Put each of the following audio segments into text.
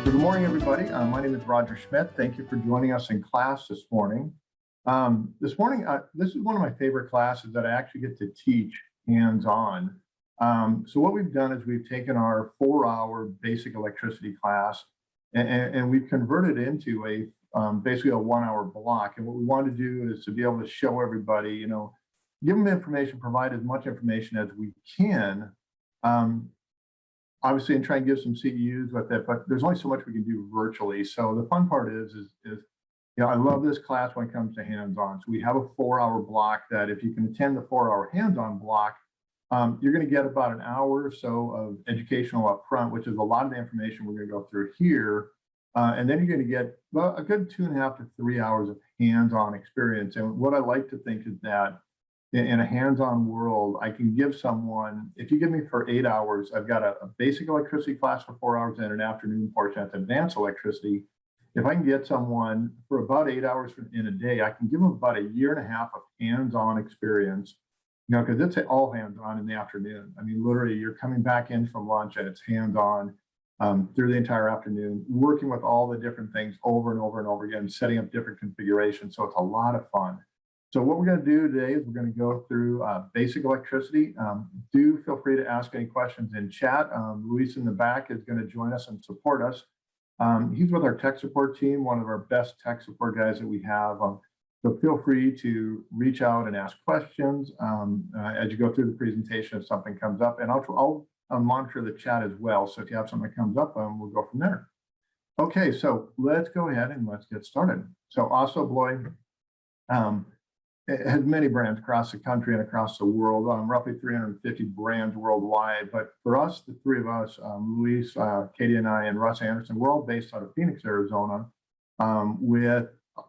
Good morning, everybody. My name is Roger Schmidt. Thank you for joining us in class this morning. This is one of my favorite classes that I actually get to teach hands-on. So what we've done is we've taken our 4-hour basic electricity class and we've converted it into basically a 1-hour block. And what we want to do is to be able to show everybody, give them information, provide as much information as we can. Obviously, and try and give some CEUs with it, but there's only so much we can do virtually. So the fun part is I love this class when it comes to hands-on. So we have a 4-hour block that if you can attend the 4-hour hands-on block, you're going to get about an hour or so of educational up front, which is a lot of the information we're going to go through here. And then you're going to get a good 2.5 to 3 hours of hands-on experience. And what I like to think is that in a hands-on world, I can give someone, if you give me for 8 hours, I've got a basic electricity class for 4 hours and an afternoon portion that's advanced electricity. If I can get someone for about 8 hours in a day, I can give them about 1.5 years of hands-on experience, because it's all hands-on in the afternoon. I mean, literally, you're coming back in from lunch and it's hands-on through the entire afternoon, working with all the different things over and over and over again, setting up different configurations. So it's a lot of fun. So what we're going to do today is we're going to go through basic electricity. Do feel free to ask any questions in chat. Luis in the back is going to join us and support us. He's with our tech support team, one of our best tech support guys that we have. So feel free to reach out and ask questions as you go through the presentation if something comes up. And I'll monitor the chat as well. So if you have something that comes up, we'll go from there. Okay, so let's go ahead and let's get started. So Subloy, it has many brands across the country and across the world, roughly 350 brands worldwide. But for us, the three of us, Luis, Katie and I, and Russ Anderson, we're all based out of Phoenix, Arizona, with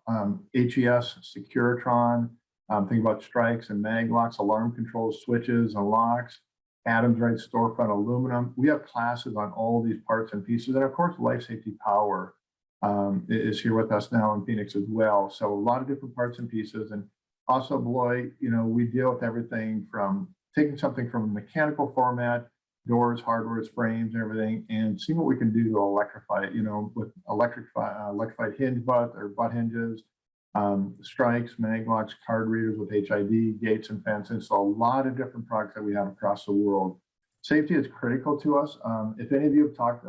HES, Securitron, think about strikes and mag locks, alarm controls, switches and locks, Adams Right storefront aluminum. We have classes on all these parts and pieces. And of course, Life Safety Power is here with us now in Phoenix as well. So a lot of different parts and pieces. And Subloy, we deal with everything from taking something from a mechanical format, doors, hardware, frames, and everything, and seeing what we can do to electrify it, with electrified hinge butt or butt hinges, strikes, mag locks, card readers with HID, gates and fences. So a lot of different products that we have across the world. Safety is critical to us. If any of you have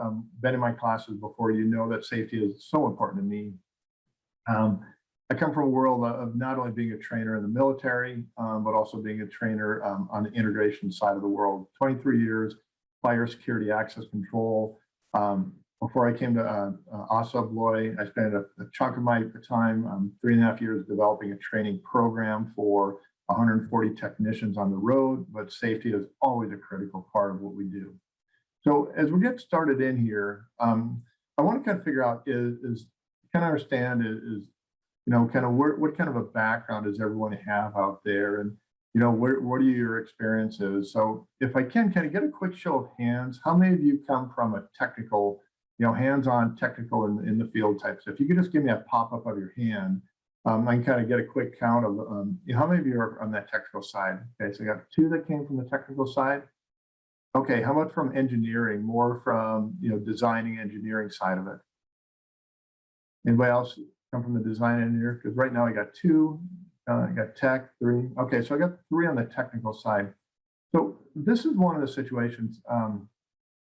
been in my classes before, you know that safety is so important to me. I come from a world of not only being a trainer in the military, but also being a trainer on the integration side of the world. 23 years, fire security access control. Before I came to Subloy, I spent a chunk of my time, 3.5 years, developing a training program for 140 technicians on the road, but safety is always a critical part of what we do. So as we get started in here, I want to kind of figure out what kind of a background does everyone have out there, and what are your experiences? So if I can kind of get a quick show of hands, how many of you come from a technical, hands-on technical in the field type? So if you could just give me a pop-up of your hand, I can kind of get a quick count of how many of you are on that technical side. Okay, so I got 2 that came from the technical side. Okay, how much from engineering, more from designing, engineering side of it? Anybody else come from the design engineer? Because right now I got 2, I got tech, 3. Okay, so I got 3 on the technical side. So this is one of the situations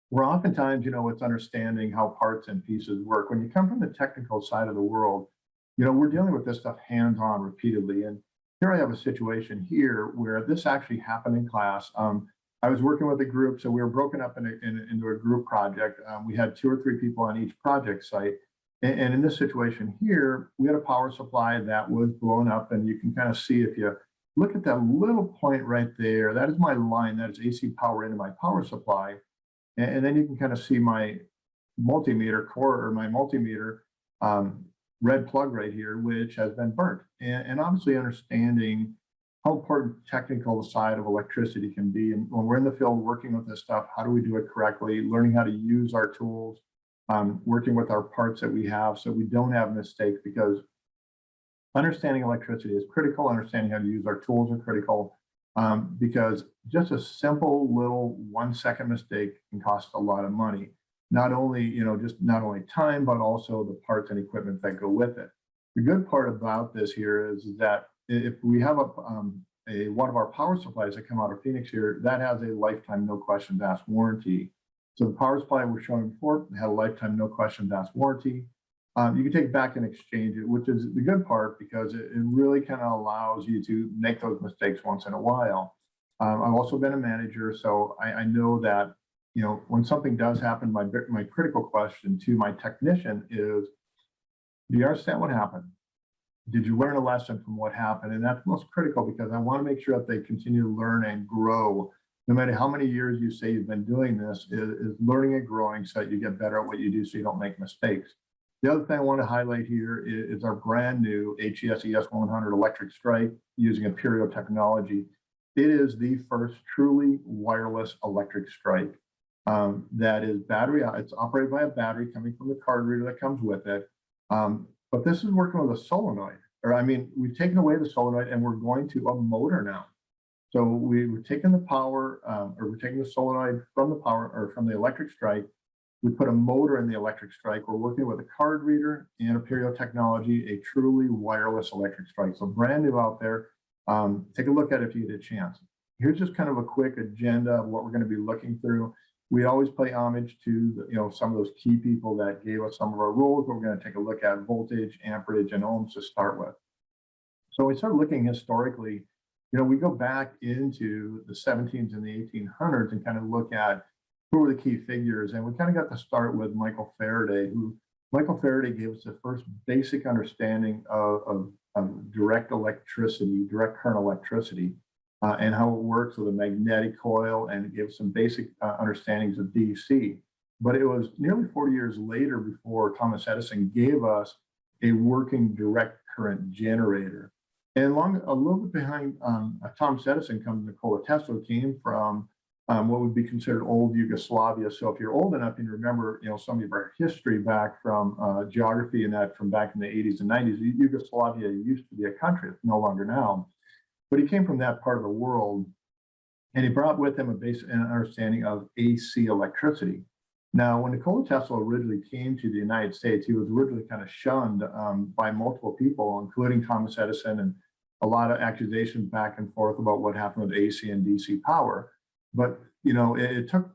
where oftentimes, it's understanding how parts and pieces work. When you come from the technical side of the world, we're dealing with this stuff hands-on repeatedly. And here I have a situation here where this actually happened in class. I was working with a group, so we were broken up into a group project. We had 2 or 3 people on each project site. And in this situation here, we had a power supply that was blown up, and you can kind of see if you look at that little point right there, that is my line, that is AC power into my power supply. And then you can kind of see my multimeter core, or my multimeter red plug right here, which has been burnt. And obviously understanding how important technical side of electricity can be. And when we're in the field working with this stuff, how do we do it correctly, learning how to use our tools, working with our parts that we have so we don't have mistakes, because understanding electricity is critical. Understanding how to use our tools are critical, because just a simple little 1-second mistake can cost a lot of money. not only, not only time, but also the parts and equipment that go with it. The good part about this here is that if we have one of our power supplies that come out of Phoenix here, that has a lifetime, no questions asked warranty. So the power supply we're showing before had a lifetime, no questions asked warranty. You can take it back and exchange it, which is the good part because it really kind of allows you to make those mistakes once in a while. I've also been a manager, so I know that, when something does happen, my critical question to my technician is, do you understand what happened? Did you learn a lesson from what happened? And that's most critical because I want to make sure that they continue to learn and grow. No matter how many years you say you've been doing this, is learning and growing so that you get better at what you do so you don't make mistakes. The other thing I want to highlight here is our brand new HES ES100 electric strike using Imperial technology. It is the first truly wireless electric strike that is battery. It's operated by a battery coming from the card reader that comes with it. But this is working with a solenoid, we've taken away the solenoid and we're going to a motor now. So we're taking the power, or we're taking the solenoid from the power or from the electric strike. We put a motor in the electric strike. We're working with a card reader and Imperial technology, a truly wireless electric strike. So brand new out there. Take a look at it if you get a chance. Here's just kind of a quick agenda of what we're going to be looking through. We always pay homage to some of those key people that gave us some of our rules, but we're going to take a look at voltage, amperage, and ohms to start with. So we start looking historically, we go back into the 1700s and the 1800s and kind of look at who were the key figures. And we kind of got to start with Michael Faraday, Michael Faraday gave us the first basic understanding of direct electricity, direct current electricity. And how it works with a magnetic coil, and it gives some basic understandings of DC. But it was nearly 40 years later before Thomas Edison gave us a working direct current generator. And a little bit behind Thomas Edison comes Nikola Tesla, who came from what would be considered old Yugoslavia. So if you're old enough and you remember, some of our history back from geography and that from back in the 80s and 90s, Yugoslavia used to be a country. It's no longer now. But he came from that part of the world, and he brought with him a basic understanding of AC electricity. Now, when Nikola Tesla originally came to the United States, he was originally kind of shunned by multiple people, including Thomas Edison, and a lot of accusations back and forth about what happened with AC and DC power. But, it took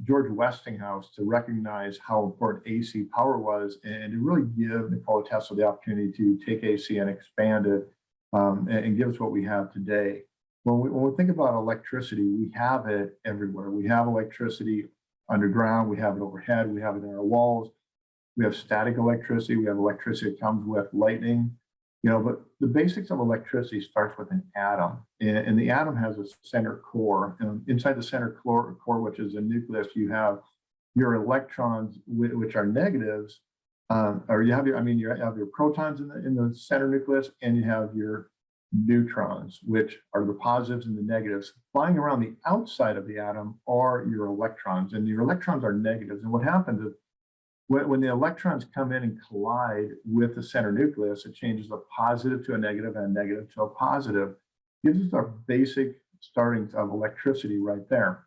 George Westinghouse to recognize how important AC power was and to really give Nikola Tesla the opportunity to take AC and expand it. And give us what we have today. When we think about electricity, we have it everywhere. We have electricity underground, we have it overhead, we have it in our walls. We have static electricity, we have electricity that comes with lightning. But the basics of electricity starts with an atom. And the atom has a center core. And inside the center core, which is a nucleus, you have your electrons, which are negatives, or you have your protons in the center nucleus, and you have your neutrons, which are the positives and the negatives. Flying around the outside of the atom are your electrons, and your electrons are negatives. And what happens is when the electrons come in and collide with the center nucleus, it changes a positive to a negative and a negative to a positive. Gives us our basic startings of electricity right there.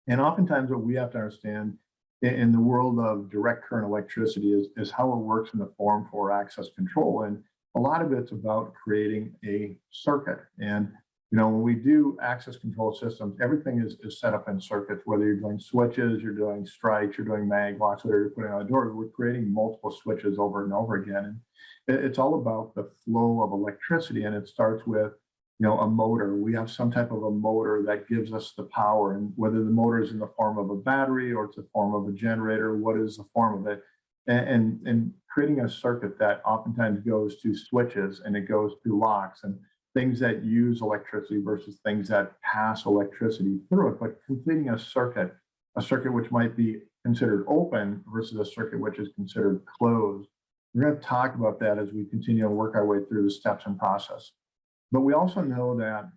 And oftentimes what we have to understand in the world of direct current electricity is how it works in the form for access control. And a lot of it's about creating a circuit. And, when we do access control systems, everything is set up in circuits, whether you're doing switches, you're doing strikes, you're doing mag locks, whatever you're putting on a door, we're creating multiple switches over and over again. And it's all about the flow of electricity. And it starts with, a motor. We have some type of a motor that gives us the power, and whether the motor is in the form of a battery or it's the form of a generator, what is the form of it? And creating a circuit that oftentimes goes to switches and it goes to locks and things that use electricity versus things that pass electricity through it, but completing a circuit which might be considered open versus a circuit which is considered closed. We're going to talk about that as we continue to work our way through the steps and process. But we also know that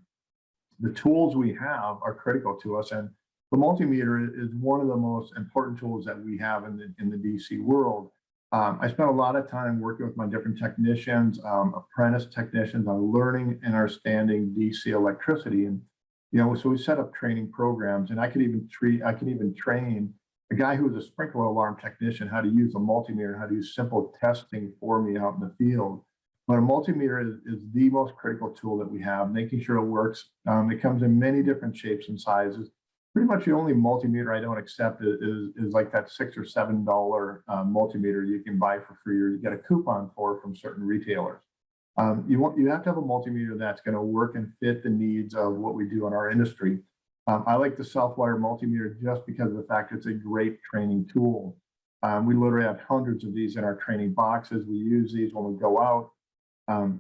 the tools we have are critical to us, and the multimeter is one of the most important tools that we have in the DC world. I spent a lot of time working with my different technicians, apprentice technicians, on learning and understanding DC electricity. And so we set up training programs, and I could even train a guy who was a sprinkler alarm technician how to use a multimeter, how to use simple testing for me out in the field. But a multimeter is the most critical tool that we have, making sure it works. It comes in many different shapes and sizes. Pretty much the only multimeter I don't accept is like that $6 or $7 multimeter you can buy for free or you get a coupon for from certain retailers. You have to have a multimeter that's going to work and fit the needs of what we do in our industry. I like the Southwire multimeter just because of the fact it's a great training tool. We literally have hundreds of these in our training boxes. We use these when we go out.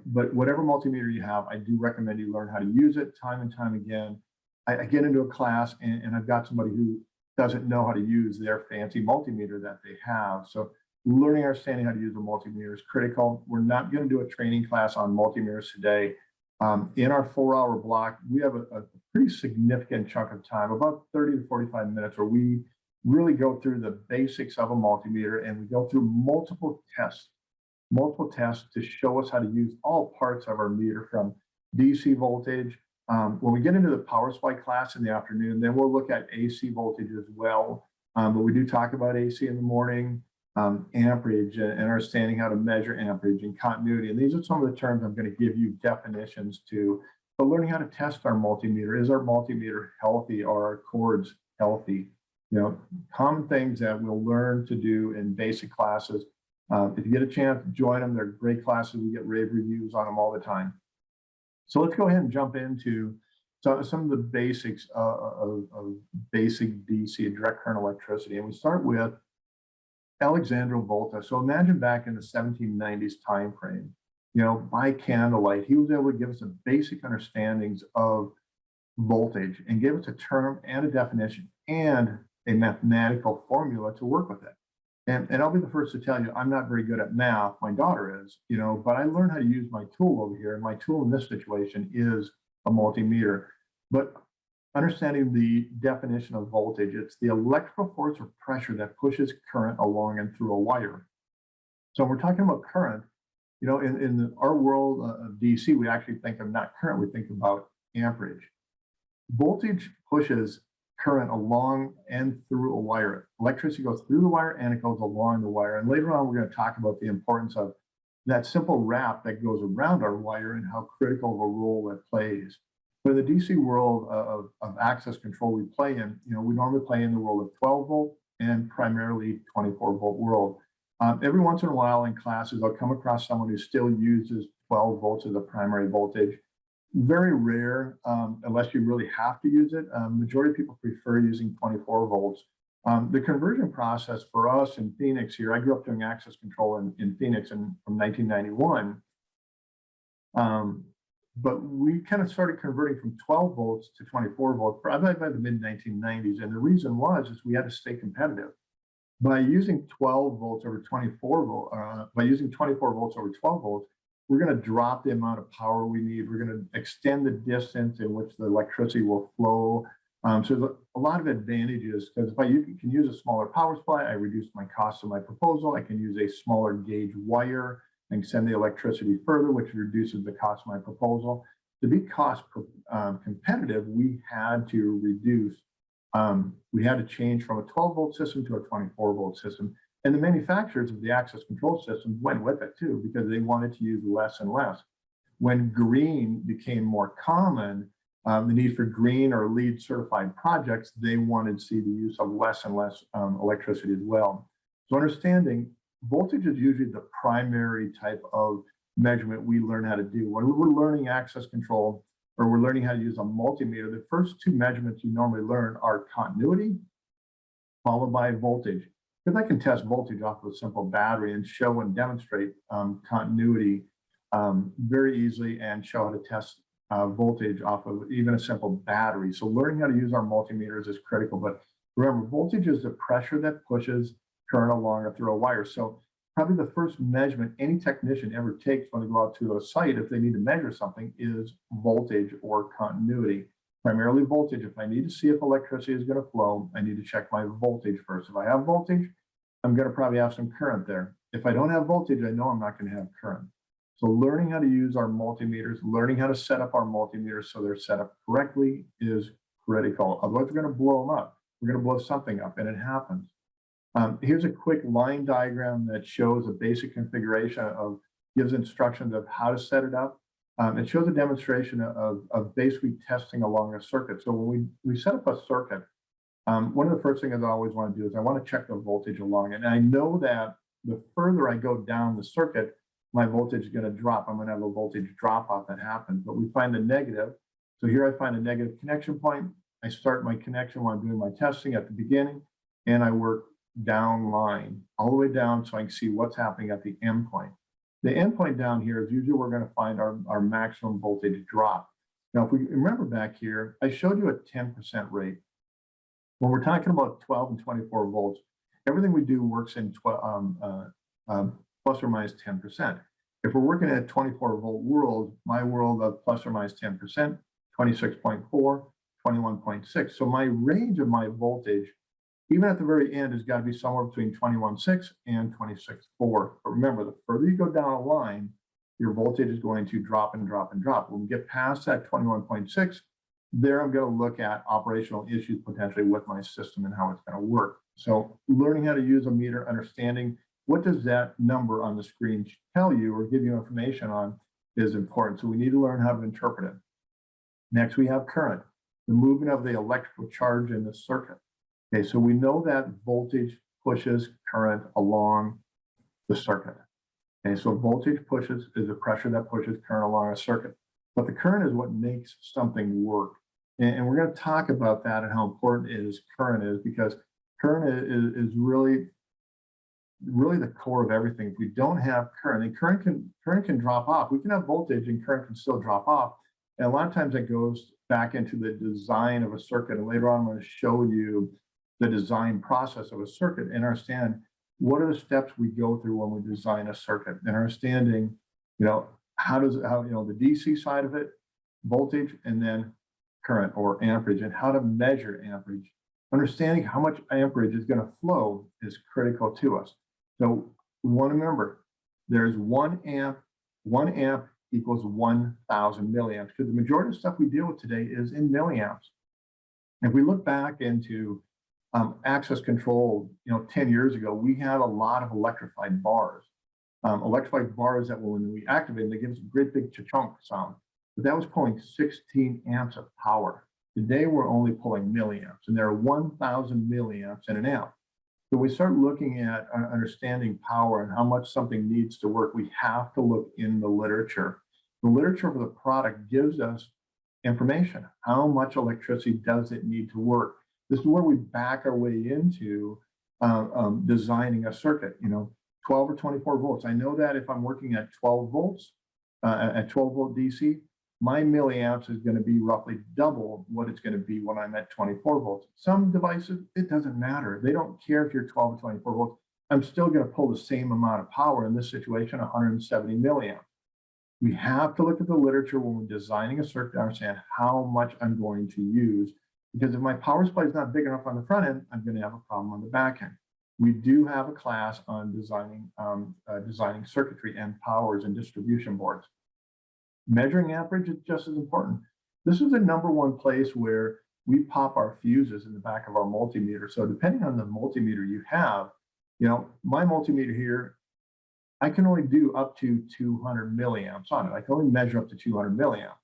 But whatever multimeter you have, I do recommend you learn how to use it time and time again. I get into a class and I've got somebody who doesn't know how to use their fancy multimeter that they have. So learning, understanding how to use a multimeter is critical. We're not going to do a training class on multimeters today. In our 4-hour block, we have a pretty significant chunk of time, about 30 to 45 minutes, where we really go through the basics of a multimeter and we go through multiple tests to show us how to use all parts of our meter from DC voltage. When we get into the power supply class in the afternoon, then we'll look at AC voltage as well. But we do talk about AC in the morning, amperage, and understanding how to measure amperage and continuity. And these are some of the terms I'm going to give you definitions to. But learning how to test our multimeter. Is our multimeter healthy? Are our cords healthy? You know, common things that we'll learn to do in basic classes. If you get a chance to join them, they're great classes. We get rave reviews on them all the time. So let's go ahead and jump into some of the basics of basic DC, direct current electricity. And we start with Alexandro Volta. So imagine back in the 1790s time frame, you know, by candlelight, he was able to give us a basic understandings of voltage and give us a term and a definition and a mathematical formula to work with it. And I'll be the first to tell you, I'm not very good at math. My daughter is, you know, but I learned how to use my tool over here. And my tool in this situation is a multimeter. But understanding the definition of voltage, it's the electrical force or pressure that pushes current along and through a wire. So when we're talking about current, you know, in our world of DC, we actually think of not current, we think about amperage. Voltage pushes current along and through a wire. Electricity goes through the wire and it goes along the wire. And later on, we're going to talk about the importance of that simple wrap that goes around our wire and how critical of a role it plays. But in the DC world of access control we play in, you know, we normally play in the world of 12 volt and primarily 24 volt world. Every once in a while in classes, I'll come across someone who still uses 12 volts as a primary voltage. Very rare, unless you really have to use it. Majority of people prefer using 24 volts. The conversion process for us in Phoenix here, I grew up doing access control in Phoenix from 1991. But we kind of started converting from 12 volts to 24 volts probably by the mid 1990s. And the reason is we had to stay competitive. By using 12 volts over 24 volts, by using 24 volts over 12 volts, we're going to drop the amount of power we need. We're going to extend the distance in which the electricity will flow. So there's a lot of advantages because if I can use a smaller power supply, I reduce my cost of my proposal. I can use a smaller gauge wire and send the electricity further, which reduces the cost of my proposal. To be cost competitive, we had to reduce, we had to change from a 12 volt system to a 24 volt system. And the manufacturers of the access control systems went with it too, because they wanted to use less and less. When green became more common, the need for green or LEED certified projects, they wanted to see the use of less and less electricity as well. So understanding voltage is usually the primary type of measurement we learn how to do. When we're learning access control or we're learning how to use a multimeter, the first two measurements you normally learn are continuity followed by voltage. Because I can test voltage off of a simple battery and show and demonstrate continuity very easily and show how to test voltage off of even a simple battery. So learning how to use our multimeters is critical. But remember, voltage is the pressure that pushes current along or through a wire. So probably the first measurement any technician ever takes when they go out to a site, if they need to measure something, is voltage or continuity. Primarily voltage. If I need to see if electricity is going to flow, I need to check my voltage first. If I have voltage, I'm going to probably have some current there. If I don't have voltage, I know I'm not going to have current. So learning how to use our multimeters, learning how to set up our multimeters so they're set up correctly is critical. Otherwise, we're going to blow them up. We're going to blow something up, and it happens. Here's a quick line diagram that shows a basic configuration of, gives instructions of how to set it up. It shows a demonstration of basically testing along a circuit. So when we set up a circuit, one of the first things I always want to do is I want to check the voltage along it. And I know that the further I go down the circuit, my voltage is going to drop. I'm going to have a voltage drop off that happens, but we find the negative. So here I find a negative connection point. I start my connection while I'm doing my testing at the beginning, and I work down line all the way down so I can see what's happening at the endpoint. The endpoint down here is usually we're going to find our maximum voltage drop. Now, if we remember back here, I showed you a 10% rate. When we're talking about 12 and 24 volts, everything we do works in plus or minus 10%. If we're working in a 24 volt world, my world of plus or minus 10%, 26.4, 21.6. So my range of my voltage, even at the very end, has got to be somewhere between 21.6 and 26.4. But remember, the further you go down a line, your voltage is going to drop and drop and drop. When we get past that 21.6, there I'm going to look at operational issues potentially with my system and how it's going to work. So learning how to use a meter, understanding what does that number on the screen tell you or give you information on is important. So we need to learn how to interpret it. Next, we have current, the movement of the electrical charge in the circuit. Okay, so we know that voltage pushes current along the circuit. Okay, so voltage pushes is the pressure that pushes current along a circuit. But the current is what makes something work. And we're going to talk about that and how important current is, because current is really the core of everything. If we don't have current, and current can drop off. We can have voltage and current can still drop off. And a lot of times that goes back into the design of a circuit. And later on, I'm going to show you the design process of a circuit and understand what are the steps we go through when we design a circuit, and understanding, how the DC side of it, voltage, and then current or amperage, and how to measure amperage. Understanding how much amperage is going to flow is critical to us. So we want to remember there's 1 amp equals 1,000 milliamps, because the majority of stuff we deal with today is in milliamps. If we look back into access control, 10 years ago, we had a lot of electrified bars. Electrified bars that when we activate them, they give us a great big cha-chunk sound. But that was pulling 16 amps of power. Today, we're only pulling milliamps, and there are 1,000 milliamps in an amp. So we start looking at understanding power and how much something needs to work. We have to look in the literature. The literature for the product gives us information. How much electricity does it need to work? This is where we back our way into designing a circuit, 12 or 24 volts. I know that if I'm working at 12 volts, at 12 volt DC, my milliamps is going to be roughly double what it's going to be when I'm at 24 volts. Some devices, it doesn't matter. They don't care if you're 12 or 24 volts. I'm still going to pull the same amount of power, in this situation, 170 milliamps. We have to look at the literature when we're designing a circuit to understand how much I'm going to use, because if my power supply is not big enough on the front end, I'm going to have a problem on the back end. We do have a class on designing circuitry and powers and distribution boards. Measuring amperage is just as important. This is the #1 place where we pop our fuses in the back of our multimeter. So depending on the multimeter you have, my multimeter here, I can only do up to 200 milliamps on it. I can only measure up to 200 milliamps.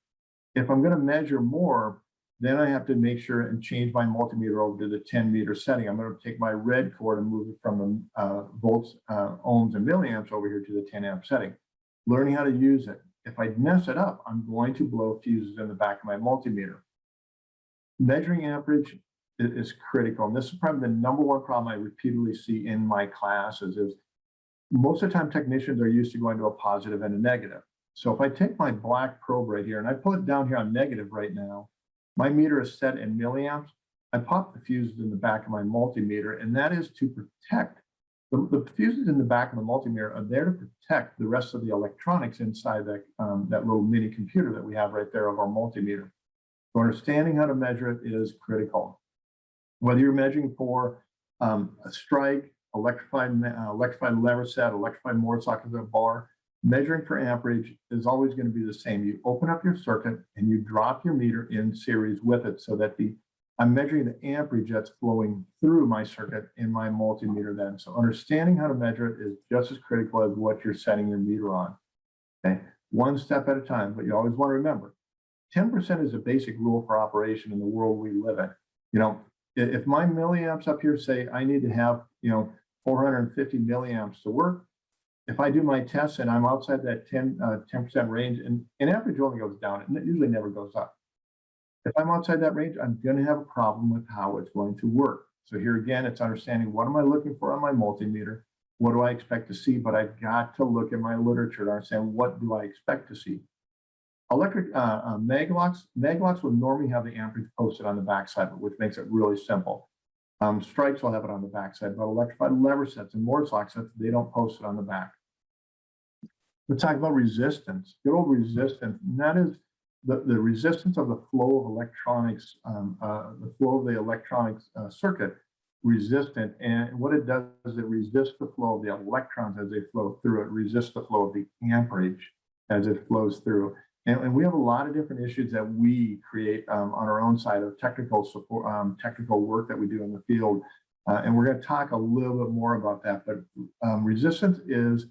If I'm going to measure more, then I have to make sure and change my multimeter over to the 10 meter setting. I'm going to take my red cord and move it from the volts, ohms, and milliamps over here to the 10 amp setting. Learning how to use it. If I mess it up, I'm going to blow fuses in the back of my multimeter. Measuring amperage is critical. And this is probably the #1 problem I repeatedly see in my classes is most of the time technicians are used to going to a positive and a negative. So if I take my black probe right here and I pull it down here on negative right now, my meter is set in milliamps. I pop the fuses in the back of my multimeter, and that is to protect. The fuses in the back of the multimeter are there to protect the rest of the electronics inside that little mini computer that we have right there of our multimeter. So understanding how to measure it is critical. Whether you're measuring for a strike, electrified lever set, electrified motor socket bar, measuring for amperage is always going to be the same. You open up your circuit and you drop your meter in series with it so that the I'm measuring the amperage that's flowing through my circuit in my multimeter then. So understanding how to measure it is just as critical as what you're setting your meter on. Okay, one step at a time, but you always want to remember, 10% is a basic rule for operation in the world we live in. You know, if my milliamps up here say I need to have, 450 milliamps to work, if I do my tests and I'm outside that 10% range, and average only goes down, and it usually never goes up. If I'm outside that range, I'm going to have a problem with how it's going to work. So here again, it's understanding what am I looking for on my multimeter? What do I expect to see? But I've got to look at my literature to understand what do I expect to see. Electric mag locks will normally have the amperage posted on the backside, which makes it really simple. Strikes will have it on the backside, but electrified lever sets and Morse lock sets, they don't post it on the back. Let's talk about resistance. Good old resistance, and that is the resistance of the flow of electronics, the flow of the electronics circuit resistant. And what it does is it resists the flow of the electrons as they flow through. It resists the flow of the amperage as it flows through. And we have a lot of different issues that we create on our own side of technical support, technical work that we do in the field. And we're going to talk a little bit more about that. But resistance is,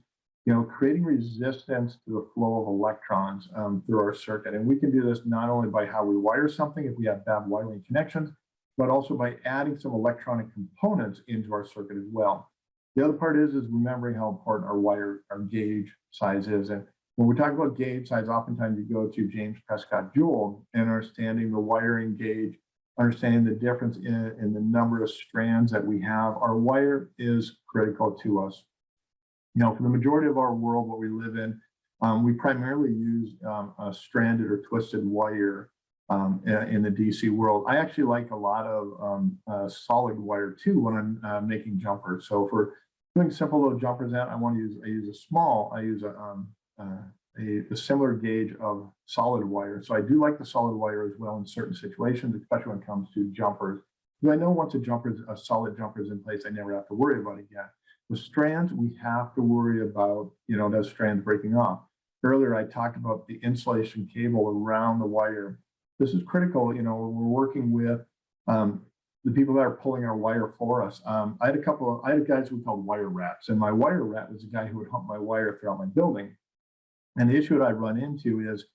creating resistance to the flow of electrons through our circuit. And we can do this not only by how we wire something if we have bad wiring connections, but also by adding some electronic components into our circuit as well. The other part is remembering how important our gauge size is. And when we talk about gauge size, oftentimes you go to James Prescott Joule and understanding the wiring gauge, understanding the difference in the number of strands that we have. Our wire is critical to us. For the majority of our world, what we live in, we primarily use a stranded or twisted wire in the DC world. I actually like a lot of solid wire too when I'm making jumpers. So for doing simple little jumpers out, I use a similar gauge of solid wire. So I do like the solid wire as well in certain situations, especially when it comes to jumpers. Because I know once a solid jumper is in place, I never have to worry about it again. With strands, we have to worry about, those strands breaking off. Earlier, I talked about the insulation cable around the wire. This is critical, when we're working with the people that are pulling our wire for us. I had guys we called wire rats, and my wire rat was a guy who would hump my wire throughout my building. And the issue that I run into is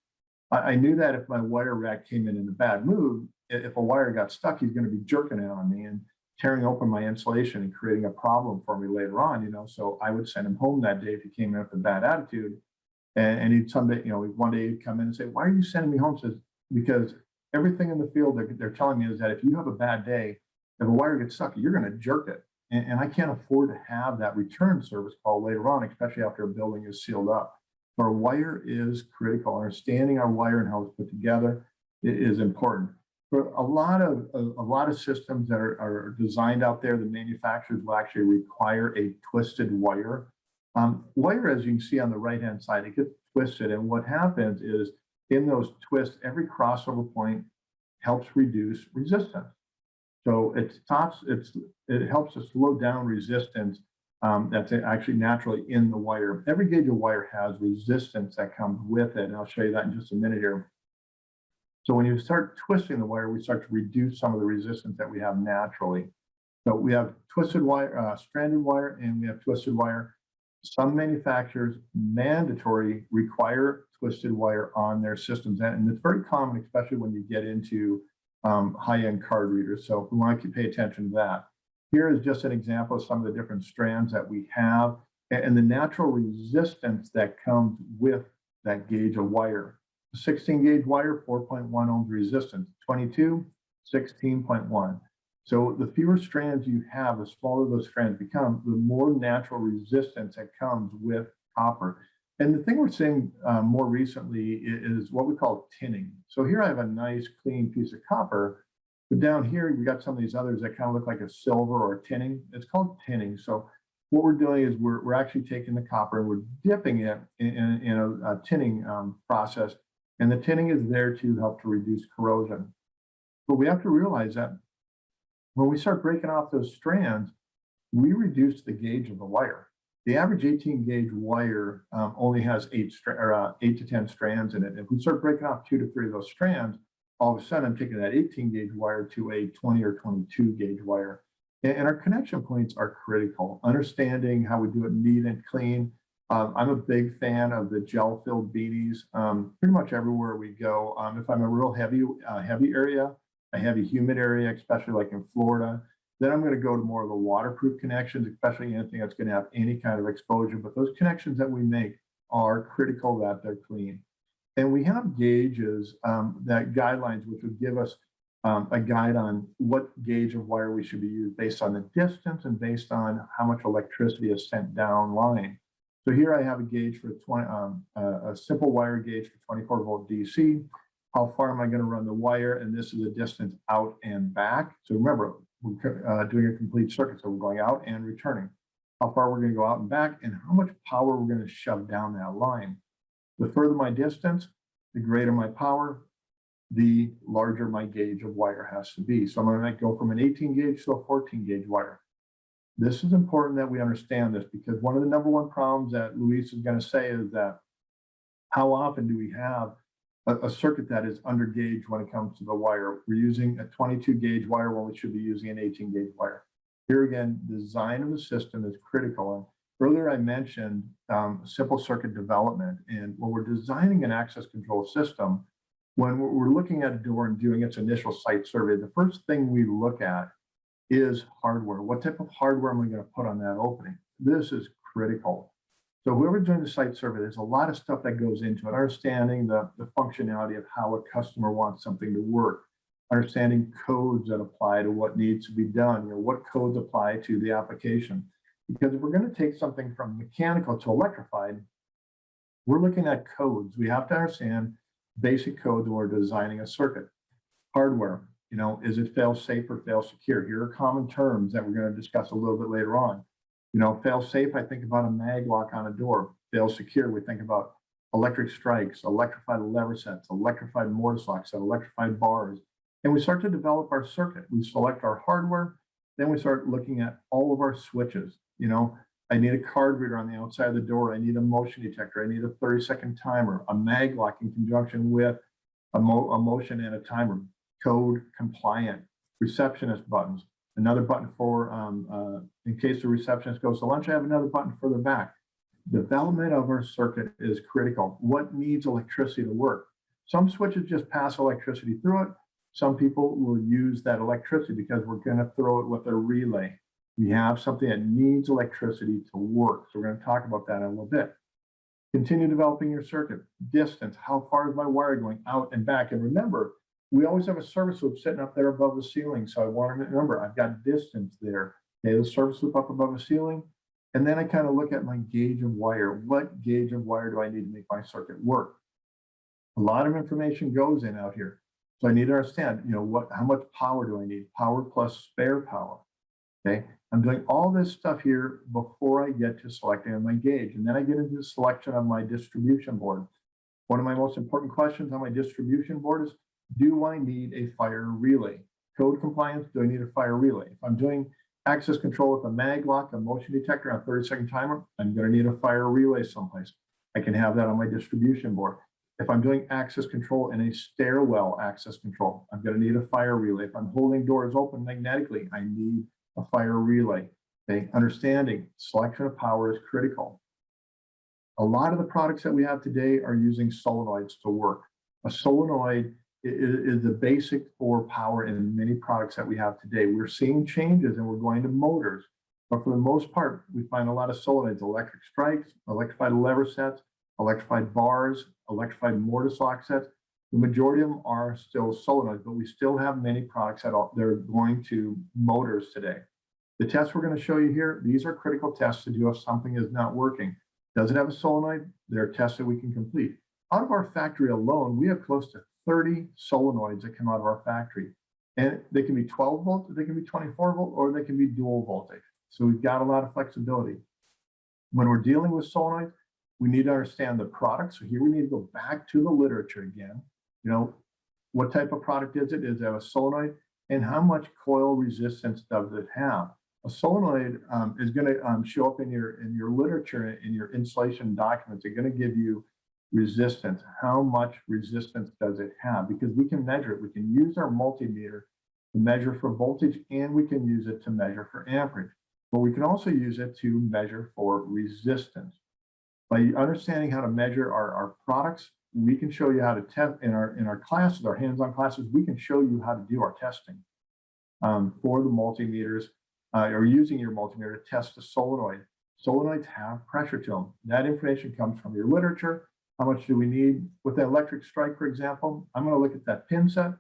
I knew that if my wire rat came in a bad mood, if a wire got stuck, he's going to be jerking it on me and tearing open my insulation and creating a problem for me later on, So I would send him home that day if he came in with a bad attitude. And he'd someday, one day he'd come in and say, "Why are you sending me home?" Says, "Because everything in the field they're telling me is that if you have a bad day, if a wire gets stuck, you're going to jerk it. And I can't afford to have that return service call later on, especially after a building is sealed up." Our wire is critical. Understanding our wire and how it's put together is important. For a lot of systems that are designed out there, the manufacturers will actually require a twisted wire. Wire, as you can see on the right-hand side, it gets twisted. And what happens is in those twists, every crossover point helps reduce resistance. So it helps to slow down resistance that's actually naturally in the wire. Every gauge of wire has resistance that comes with it. And I'll show you that in just a minute here. So when you start twisting the wire, we start to reduce some of the resistance that we have naturally. So we have twisted wire, stranded wire, and we have twisted wire. Some manufacturers mandatory require twisted wire on their systems. And it's very common, especially when you get into high-end card readers. So we want to pay attention to that. Here is just an example of some of the different strands that we have and the natural resistance that comes with that gauge of wire. 16 gauge wire, 4.1 ohms resistance, 22, 16.1. So the fewer strands you have, the smaller those strands become, the more natural resistance that comes with copper. And the thing we're seeing more recently is what we call tinning. So here I have a nice clean piece of copper, but down here we got some of these others that kind of look like a silver or tinning. It's called tinning. So what we're doing is we're actually taking the copper and we're dipping it in a tinning process. And the tinning is there to help to reduce corrosion. But we have to realize that when we start breaking off those strands, we reduce the gauge of the wire. The average 18 gauge wire only has 8 to 10 strands in it. If we start breaking off 2 to 3 of those strands, all of a sudden I'm taking that 18 gauge wire to a 20 or 22 gauge wire. And our connection points are critical. Understanding how we do it neat and clean. I'm a big fan of the gel-filled beanies. Pretty much everywhere we go. If I'm a real heavy area, a heavy humid area, especially like in Florida, then I'm going to go to more of the waterproof connections, especially anything that's going to have any kind of exposure. But those connections that we make are critical that they're clean. And we have gauges, that guidelines, which would give us a guide on what gauge of wire we should be used based on the distance and based on how much electricity is sent down line. So here I have a gauge for a simple wire gauge for 24 volt DC. How far am I going to run the wire? And this is the distance out and back. So remember, we're doing a complete circuit. So we're going out and returning. How far we're going to go out and back and how much power we're going to shove down that line. The further my distance, the greater my power, the larger my gauge of wire has to be. So I'm going to go from an 18 gauge to a 14 gauge wire. This is important that we understand this because one of the #1 problems that Luis is going to say is that how often do we have a circuit that is under gauge when it comes to the wire? We're using a 22 gauge wire when we should be using an 18 gauge wire. Here again, design of the system is critical. And earlier I mentioned simple circuit development. And when we're designing an access control system, when we're looking at a door and doing its initial site survey, the first thing we look at is hardware. What type of hardware am I going to put on that opening? This is critical. So whoever's doing the site survey, there's a lot of stuff that goes into it. Understanding the functionality of how a customer wants something to work. Understanding codes that apply to what needs to be done. What codes apply to the application. Because if we're going to take something from mechanical to electrified, we're looking at codes. We have to understand basic codes when we're designing a circuit. Hardware. Is it fail safe or fail secure? Here are common terms that we're going to discuss a little bit later on. Fail safe, I think about a mag lock on a door. Fail secure, we think about electric strikes, electrified lever sets, electrified mortise locks, electrified bars. And we start to develop our circuit. We select our hardware, then we start looking at all of our switches. I need a card reader on the outside of the door. I need a motion detector. I need a 30-second timer, a mag lock in conjunction with a motion and a timer. Code compliant, receptionist buttons, another button for, in case the receptionist goes to lunch, I have another button for the back. Development of our circuit is critical. What needs electricity to work? Some switches just pass electricity through it. Some people will use that electricity because we're going to throw it with a relay. We have something that needs electricity to work. So we're going to talk about that in a little bit. Continue developing your circuit. Distance, how far is my wire going out and back? And remember, we always have a service loop sitting up there above the ceiling. So I want to remember, I've got distance there. Okay, the service loop up above the ceiling. And then I kind of look at my gauge of wire. What gauge of wire do I need to make my circuit work? A lot of information goes in out here. So I need to understand, how much power do I need? Power plus spare power. Okay, I'm doing all this stuff here before I get to selecting my gauge. And then I get into the selection of my distribution board. One of my most important questions on my distribution board is, do I need a fire relay? Code compliance, do I need a fire relay? If I'm doing access control with a mag lock, a motion detector, and a 30-second timer, I'm going to need a fire relay someplace. I can have that on my distribution board. If I'm doing access control in a stairwell access control, I'm going to need a fire relay. If I'm holding doors open magnetically, I need a fire relay. Okay, understanding selection of power is critical. A lot of the products that we have today are using solenoids to work. A solenoid is the basic for power in many products that we have today. We're seeing changes and we're going to motors, but for the most part, we find a lot of solenoids, electric strikes, electrified lever sets, electrified bars, electrified mortise lock sets. The majority of them are still solenoids, but we still have many products that they're going to motors today. The tests we're going to show you here, these are critical tests to do if something is not working. Does it have a solenoid? There are tests that we can complete. Out of our factory alone, we have close to 30 solenoids that come out of our factory. And they can be 12 volt, they can be 24 volt, or they can be dual voltage. So we've got a lot of flexibility. When we're dealing with solenoids, we need to understand the product. So here we need to go back to the literature again. What type of product is it? Is it a solenoid? And how much coil resistance does it have? A solenoid is going to show up in your literature, in your installation documents. They're going to give you resistance. How much resistance does it have? Because we can measure it. We can use our multimeter to measure for voltage, and we can use it to measure for amperage. But we can also use it to measure for resistance. By understanding how to measure our products, we can show you how to test in our classes, our hands-on classes. We can show you how to do our testing for the multimeters, or using your multimeter to test the solenoid. Solenoids have pressure to them. That information comes from your literature. How much do we need? With the electric strike, for example, I'm going to look at that pin set.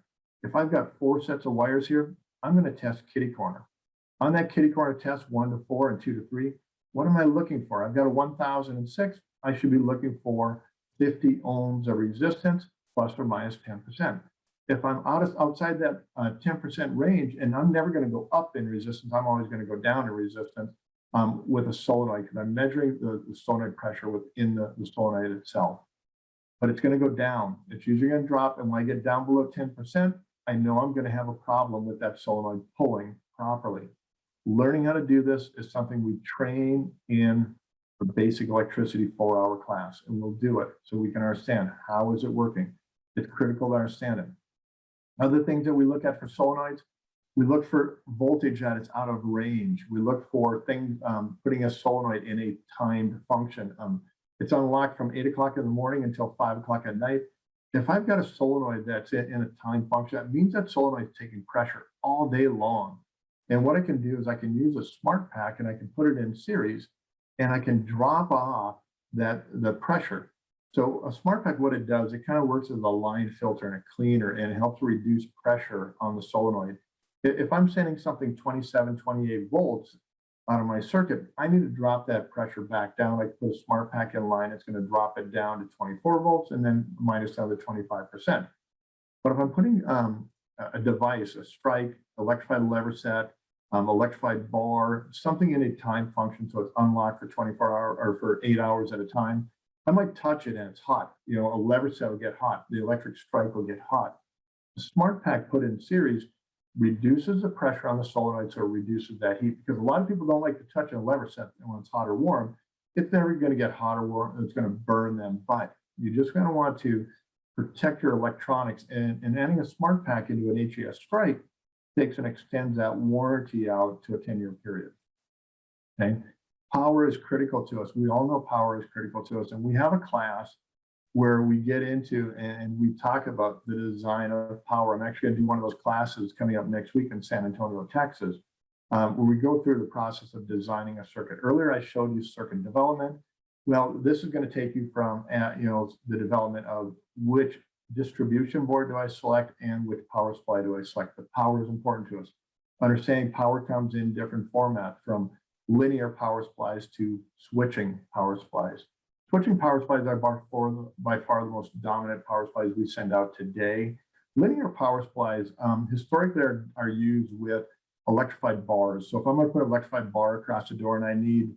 If I've got 4 sets of wires here, I'm going to test kitty corner. On that kitty corner test, 1 to 4 and 2 to 3, what am I looking for? I've got a 1006. I should be looking for 50 ohms of resistance plus or minus 10%. If I'm outside that 10% range, and I'm never going to go up in resistance, I'm always going to go down in resistance with a solenoid, because I'm measuring the solenoid pressure within the solenoid itself. But it's going to go down. It's usually going to drop, and when I get down below 10%, I know I'm going to have a problem with that solenoid pulling properly. Learning how to do this is something we train in the basic electricity 4-hour class, and we'll do it so we can understand how is it working. It's critical to understand it. Other things that we look at for solenoids, we look for voltage that is out of range. We look for things, putting a solenoid in a timed function. It's unlocked from 8 o'clock in the morning until 5 o'clock at night. If I've got a solenoid that's in a time function, that means that solenoid is taking pressure all day long. And what I can do is I can use a smart pack, and I can put it in series, and I can drop off the pressure. So a smart pack, what it does, it kind of works as a line filter and a cleaner, and it helps reduce pressure on the solenoid. If I'm sending something 27, 28 volts out of my circuit, I need to drop that pressure back down. I put a smart pack in line, it's going to drop it down to 24 volts and then minus down to 25%. But if I'm putting a device, a strike, electrified lever set, electrified bar, something in a time function, so it's unlocked for 24 hours or for 8 hours at a time, I might touch it and it's hot. You know, a lever set will get hot. The electric strike will get hot. The smart pack put in series reduces the pressure on the solenoid, so it reduces that heat, because a lot of people don't like to touch a lever set when it's hot or warm. It's never going to get hot or warm. It's going to burn them. But you're just going to want to protect your electronics, and adding a smart pack into an HES strike takes and extends that warranty out to a 10-year period. Okay. Power is critical to us. We all know power is critical to us. And we have a class where we get into and we talk about the design of power. I'm actually going to do one of those classes coming up next week in San Antonio, Texas, where we go through the process of designing a circuit. Earlier, I showed you circuit development. Well, this is going to take you from the development of which distribution board do I select and which power supply do I select. The power is important to us. Understanding power comes in different formats, from linear power supplies to switching power supplies. Switching power supplies are by far the most dominant power supplies we send out today. Linear power supplies historically are used with electrified bars. So if I'm going to put an electrified bar across the door and I need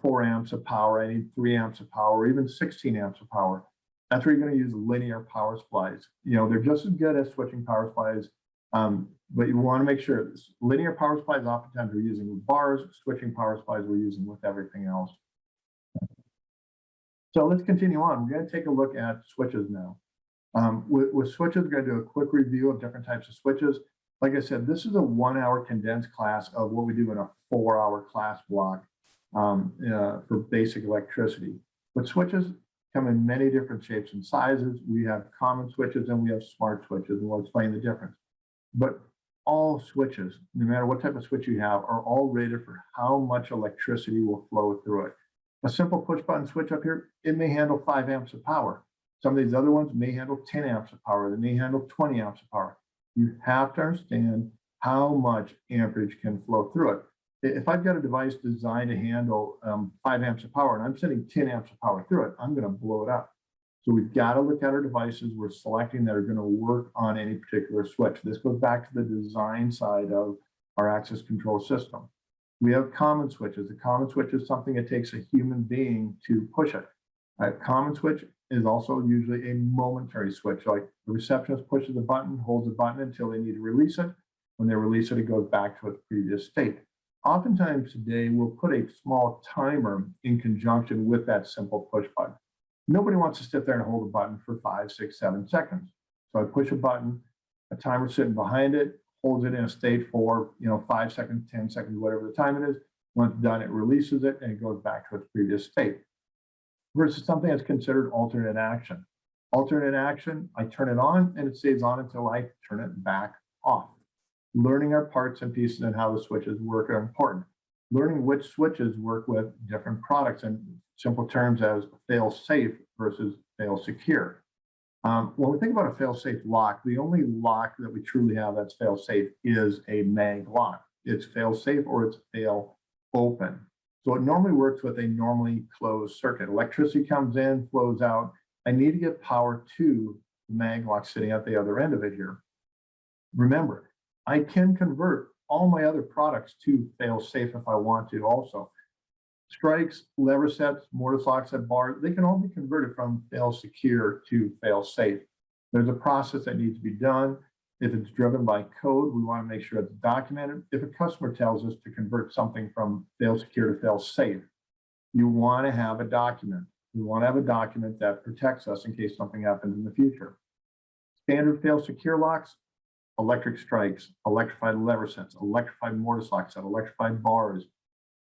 4 amps of power, I need 3 amps of power, or even 16 amps of power, that's where you're going to use linear power supplies. They're just as good as switching power supplies, but you want to make sure linear power supplies oftentimes we're using with bars, switching power supplies we're using with everything else. So let's continue on. We're going to take a look at switches now. With switches, we're going to do a quick review of different types of switches. Like I said, this is a 1-hour condensed class of what we do in a 4-hour class block for basic electricity. But switches come in many different shapes and sizes. We have common switches and we have smart switches, and we'll explain the difference. But all switches, no matter what type of switch you have, are all rated for how much electricity will flow through it. A simple push button switch up here, it may handle 5 amps of power. Some of these other ones may handle 10 amps of power. They may handle 20 amps of power. You have to understand how much amperage can flow through it. If I've got a device designed to handle 5 amps of power and I'm sending 10 amps of power through it, I'm going to blow it up. So we've got to look at our devices we're selecting that are going to work on any particular switch. This goes back to the design side of our access control system. We have common switches. A common switch is something it takes a human being to push it. A common switch is also usually a momentary switch, like the receptionist pushes the button, holds the button until they need to release it. When they release it, it goes back to its previous state. Oftentimes today, we'll put a small timer in conjunction with that simple push button. Nobody wants to sit there and hold a button for 5, 6, 7 seconds. So I push a button, a timer sitting behind it, holds it in a state for 5 seconds, 10 seconds, whatever the time it is. When it's done, it releases it and it goes back to its previous state. Versus something that's considered alternate action. Alternate action, I turn it on and it stays on until I turn it back off. Learning our parts and pieces and how the switches work are important. Learning which switches work with different products in simple terms as fail-safe versus fail-secure. When we think about a fail-safe lock, the only lock that we truly have that's fail-safe is a mag lock. It's fail-safe or it's fail-open. So it normally works with a normally closed circuit. Electricity comes in, flows out. I need to get power to the mag lock sitting at the other end of it here. Remember, I can convert all my other products to fail-safe if I want to also. Strikes, lever sets, mortise locks, and bars, they can all be converted from fail-secure to fail-safe. There's a process that needs to be done. If it's driven by code, we want to make sure it's documented. If a customer tells us to convert something from fail-secure to fail-safe, you want to have a document. We want to have a document that protects us in case something happens in the future. Standard fail-secure locks, electric strikes, electrified lever sets, electrified mortise lock set, electrified bars.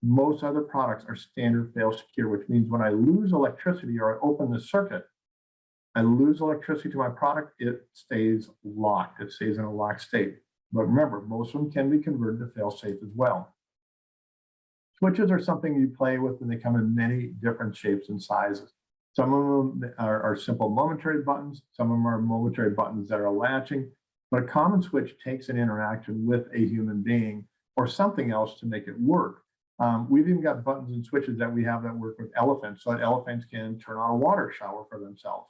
Most other products are standard fail-secure, which means when I lose electricity or I open the circuit, I lose electricity to my product, it stays locked. It stays in a locked state. But remember, most of them can be converted to fail-safe as well. Switches are something you play with and they come in many different shapes and sizes. Some of them are simple momentary buttons. Some of them are momentary buttons that are latching. But a common switch takes an interaction with a human being or something else to make it work. We've even got buttons and switches that we have that work with elephants, so that elephants can turn on a water shower for themselves.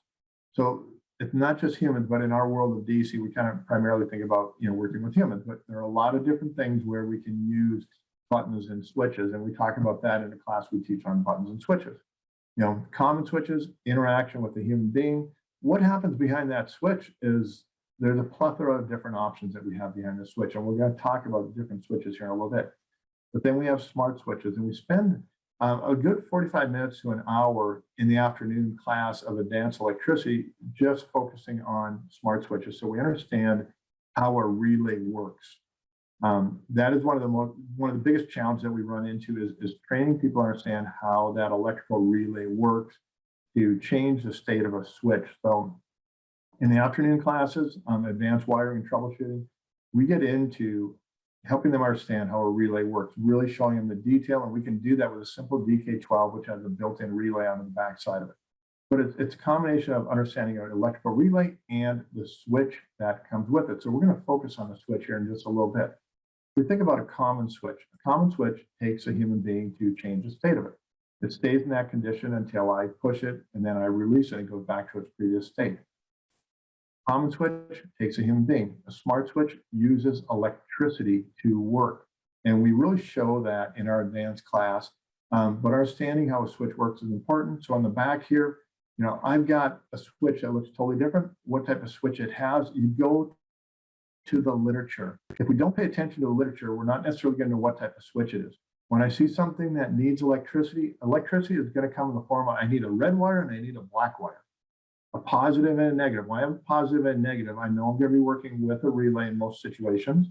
So it's not just humans, but in our world of DC, we kind of primarily think about working with humans. But there are a lot of different things where we can use buttons and switches, and we talk about that in a class we teach on buttons and switches. Common switches, interaction with a human being. What happens behind that switch is there's a plethora of different options that we have behind the switch, and we're going to talk about different switches here in a little bit. But then we have smart switches, and we spend a good 45 minutes to an hour in the afternoon class of advanced electricity just focusing on smart switches, so we understand how a relay works. That is one of the biggest challenges that we run into is training people to understand how that electrical relay works to change the state of a switch. So in the afternoon classes on advanced wiring and troubleshooting, we get into helping them understand how a relay works, really showing them the detail, and we can do that with a simple DK12, which has a built-in relay on the back side of it. But it's a combination of understanding an electrical relay and the switch that comes with it. So we're going to focus on the switch here in just a little bit. We think about a common switch. A common switch takes a human being to change the state of it. It stays in that condition until I push it, and then I release it and it goes back to its previous state. Common switch takes a human being. A smart switch uses electricity to work. And we really show that in our advanced class. But understanding how a switch works is important. So on the back here, I've got a switch that looks totally different. What type of switch it has, you go to the literature. If we don't pay attention to the literature, we're not necessarily going to know what type of switch it is. When I see something that needs electricity, electricity is going to come in the form of I need a red wire and I need a black wire. A positive and a negative. When I have a positive and negative, I know I'm going to be working with a relay in most situations,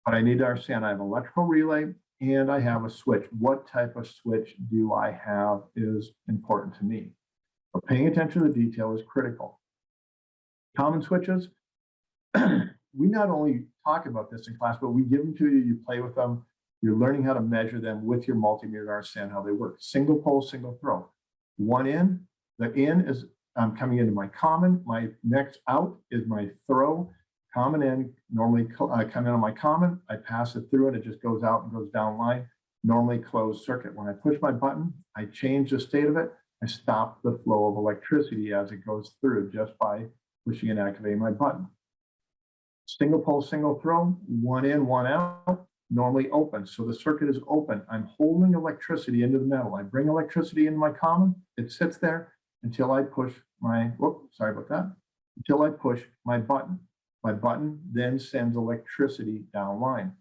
but I need to understand I have an electrical relay and I have a switch. What type of switch do I have is important to me. But paying attention to the detail is critical. Common switches, we not only talk about this in class, but we give them to you, you play with them, you're learning how to measure them with your multimeter to understand how they work. Single pole, single throw. One in, the in is coming into my common, my next out is my throw. Common in, normally come in on my common, I pass it through and it just goes out and goes down line. Normally closed circuit. When I push my button, I change the state of it. I stop the flow of electricity as it goes through just by pushing and activating my button. Single pole, single throw, one in, one out, normally open. So the circuit is open. I'm holding electricity into the metal. I bring electricity into my common, it sits there until I push my, until I push my button. My button then sends electricity down line.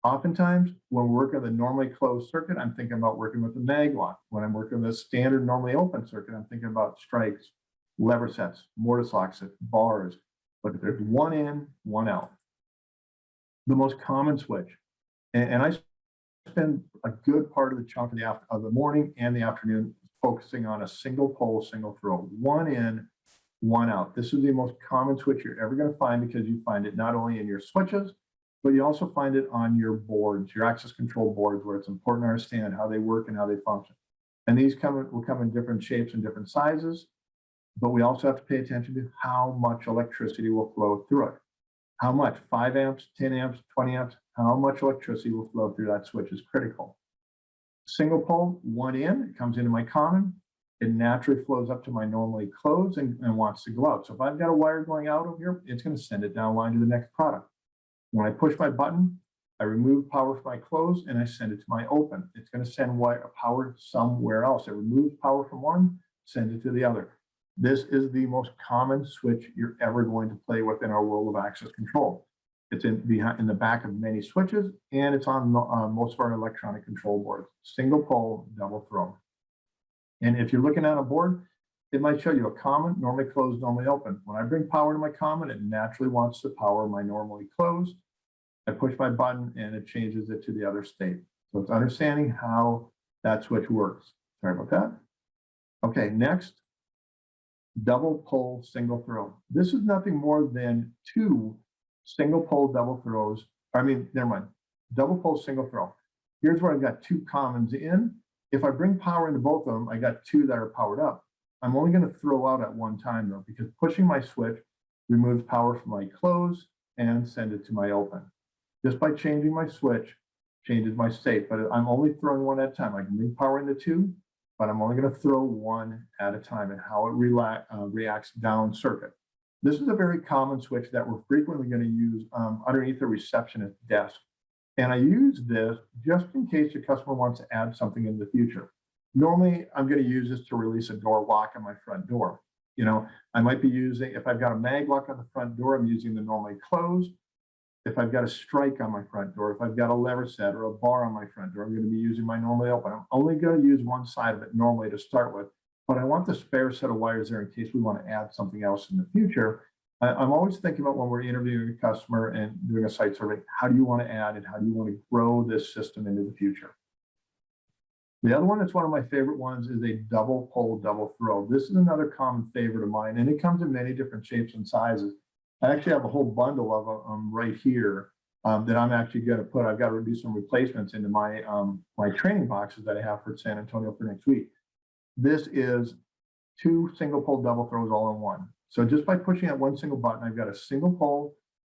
Oftentimes, when we're working with a normally closed circuit, I'm thinking about working with a mag lock. When I'm working with a standard normally open circuit, I'm thinking about strikes, lever sets, mortise locks, bars. But if there's one in, one out. The most common switch, and I spend a good part of the chunk of the morning and the afternoon focusing on a single pole, single throw, one in, one out. This is the most common switch you're ever going to find because you find it not only in your switches, but you also find it on your boards, your access control boards, where it's important to understand how they work and how they function. And these will come in different shapes and different sizes, but we also have to pay attention to how much electricity will flow through it. How much? 5 amps, 10 amps, 20 amps, how much electricity will flow through that switch is critical. Single pole, one in, it comes into my common. It naturally flows up to my normally closed and wants to go out. So if I've got a wire going out over here, it's going to send it down line to the next product. When I push my button, I remove power from my closed and I send it to my open. It's going to send power somewhere else. It removes power from one, send it to the other. This is the most common switch you're ever going to play with in our world of access control. It's in the back of many switches, and it's on most of our electronic control boards. Single pole, double throw. And if you're looking at a board, it might show you a common, normally closed, normally open. When I bring power to my common, it naturally wants to power my normally closed. I push my button and it changes it to the other state. So it's understanding how that switch works. Sorry about that. Okay, next. Double pole, single throw. This is nothing more than two single pole double throws. Double pole, single throw. Here's where I've got two commons in. If I bring power into both of them, I got two that are powered up. I'm only going to throw out at one time though, because pushing my switch removes power from my close and send it to my open. Just by changing my switch, changes my state, but I'm only throwing one at a time. I can bring power into two, but I'm only going to throw one at a time and how it reacts down circuit. This is a very common switch that we're frequently going to use underneath the receptionist desk. And I use this just in case the customer wants to add something in the future. Normally, I'm going to use this to release a door lock on my front door. I might be using, if I've got a mag lock on the front door, I'm using the normally closed. If I've got a strike on my front door, if I've got a lever set or a bar on my front door, I'm going to be using my normally open. I'm only going to use one side of it normally to start with, but I want the spare set of wires there in case we want to add something else in the future. I'm always thinking about when we're interviewing a customer and doing a site survey, how do you want to add and how do you want to grow this system into the future? The other one that's one of my favorite ones is a double pole, double throw. This is another common favorite of mine, and it comes in many different shapes and sizes. I actually have a whole bundle of them right here that I'm actually going to put. I've got to do some replacements into my my training boxes that I have for San Antonio for next week. This is two single pole double throws all in one. So just by pushing that one single button, I've got a single pole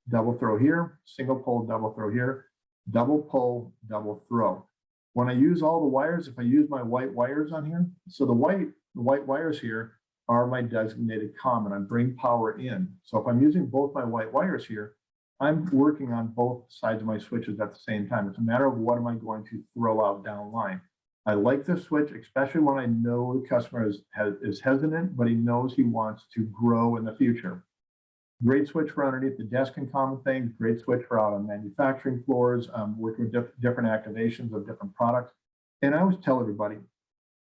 double throw here, single pole double throw here, double pole double throw. When I use all the wires, if I use my white wires on here, so the white wires here are my designated common. I bring power in. So if I'm using both my white wires here, I'm working on both sides of my switches at the same time. It's a matter of what am I going to throw out down line. I like this switch, especially when I know the customer is hesitant, but he knows he wants to grow in the future. Great switch for underneath the desk and common things, great switch for out on manufacturing floors, working with different activations of different products. And I always tell everybody,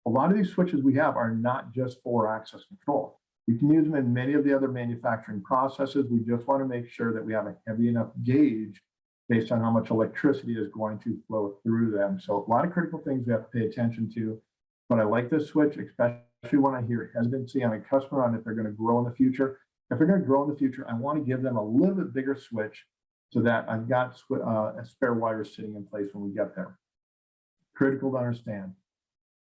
a lot of these switches we have are not just for access control. You can use them in many of the other manufacturing processes. We just want to make sure that we have a heavy enough gauge based on how much electricity is going to flow through them. So a lot of critical things we have to pay attention to. But I like this switch, especially when I hear hesitancy on a customer on if they're going to grow in the future. If they're going to grow in the future, I want to give them a little bit bigger switch so that I've got a spare wire sitting in place when we get there. Critical to understand.